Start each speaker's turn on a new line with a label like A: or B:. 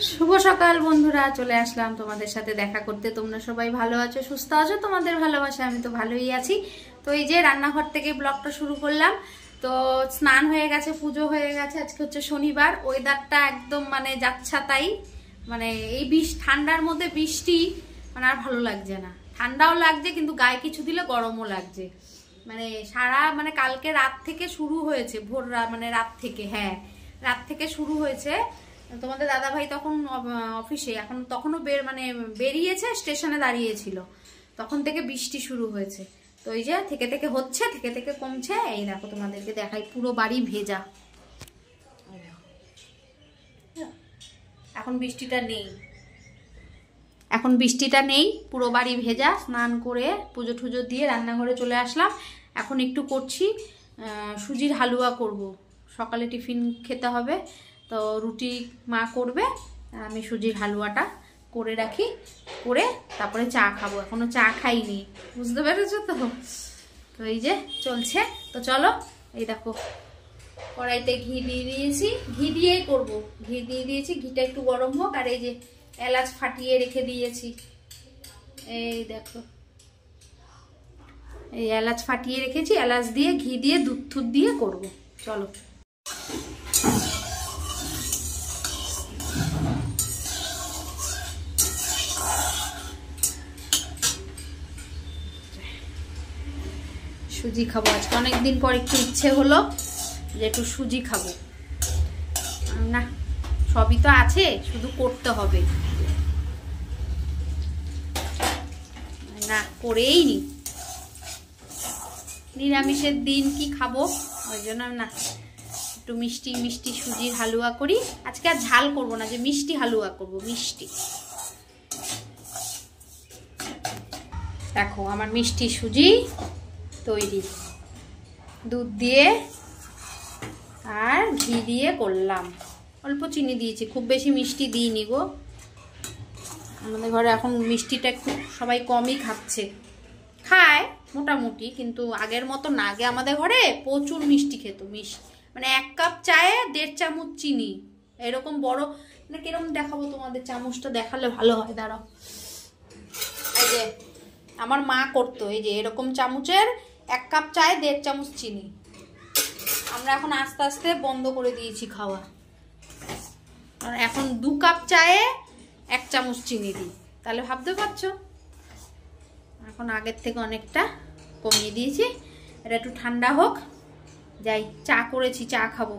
A: শুভ সকাল বন্ধুরা, চলে আসলাম তোমাদের সাথে দেখা করতে। তোমরা সবাই ভালো আছো, সুস্থ আছো? তোমাদের ভালোবাসা আমি তো ভালোই আছি। তো এই যে রান্নাঘর থেকে ব্লগটা শুরু করলাম। তো স্নান হয়ে গেছে, পুজো হয়ে গেছে। আজকে হচ্ছে শনিবার। ওয়েদারটা একদম মানে যাচ্ছা তাই, মানে এই ঠান্ডার মধ্যে বৃষ্টি, মানে আর ভালো লাগছে না। ঠান্ডাও লাগছে কিন্তু গায়ে কিছু দিলে গরমও লাগছে। মানে সারা মানে কালকে রাত থেকে শুরু হয়েছে, ভোর মানে রাত থেকে, হ্যাঁ রাত থেকে শুরু হয়েছে। তোমাদের দাদা ভাই তখন অফিসে, এখন তখনও মানে বেরিয়েছে, স্টেশনে দাঁড়িয়েছিল, তখন থেকে বৃষ্টি শুরু হয়েছে। তো এই যে থেকে থেকে হচ্ছে, থেকে থেকে কমছে। এই দেখো তোমাদেরকে দেখাই, পুরো বাড়ি ভেজা। এখন বৃষ্টিটা নেই, এখন বৃষ্টিটা নেই, পুরো বাড়ি ভেজা। স্নান করে পুজো টুজো দিয়ে রান্নাঘরে চলে আসলাম। এখন একটু করছি সুজির হালুয়া করব, সকালে টিফিন খেতে হবে। তো রুটি মা করবে, আমি সুজির হালুয়াটা করে রাখি, করে তারপরে চা খাবো। এখনো চা খাইনি, বুঝতে পেরেছো তো? তো এই যে চলছে। তো চলো, এই দেখো কড়াইতে ঘি দিয়ে দিয়েছি, ঘি দিয়েই করবো, ঘি দিয়ে দিয়েছি। ঘিটা একটু গরম হোক। আর এই যে এলাচ ফাটিয়ে রেখে দিয়েছি, এই দেখো এই এলাচ ফাটিয়ে রেখেছি। এলাচ দিয়ে ঘি দিয়ে দুধ টুধ দিয়ে করবো। চলো, সুজি খাবো আজকে, অনেকদিন পর একটু ইচ্ছে হলো যে একটু সুজি খাবো। না সবই তো আছে, শুধু করতে হবে না, করেই নি। নিরামিষের দিন কি খাবো, ওই জন্য না একটু মিষ্টি মিষ্টি সুজির হালুয়া করি আজকে। আর ঝাল করবো না, যে মিষ্টি হালুয়া করবো, মিষ্টি। দেখো আমার মিষ্টি সুজি তৈরি, দুধ দিয়ে আর ঘি দিয়ে করলাম। অল্প চিনি দিয়েছি, খুব বেশি মিষ্টি দিইনি গো। আমাদের ঘরে এখন মিষ্টিটা একটু সবাই কমই খাচ্ছে, খায় মোটামুটি, কিন্তু আগের মতো না। আগে আমাদের ঘরে প্রচুর মিষ্টি খেত, মানে 1 কাপ চায়ে 1.5 চামচ চিনি, এরকম বড়। মানে কিরকম দেখাবো তোমাদের, চামচটা দেখালে ভালো হয়, দাঁড়াও। এই যে আমার মা করতো, এই যে এরকম চামচের 1 কাপ চায়ে 1.5 চামচ চিনি। আমরা এখন আস্তে আস্তে বন্ধ করে দিয়েছি খাওয়া, কারণ এখন 2 কাপ চায়ে 1 চামচ চিনি দিই। তাহলে ভাবতে পারছো, এখন আগের থেকে অনেকটা কমিয়ে দিয়েছি। এটা একটু ঠান্ডা হোক, যাই চা করেছি, চা খাবো।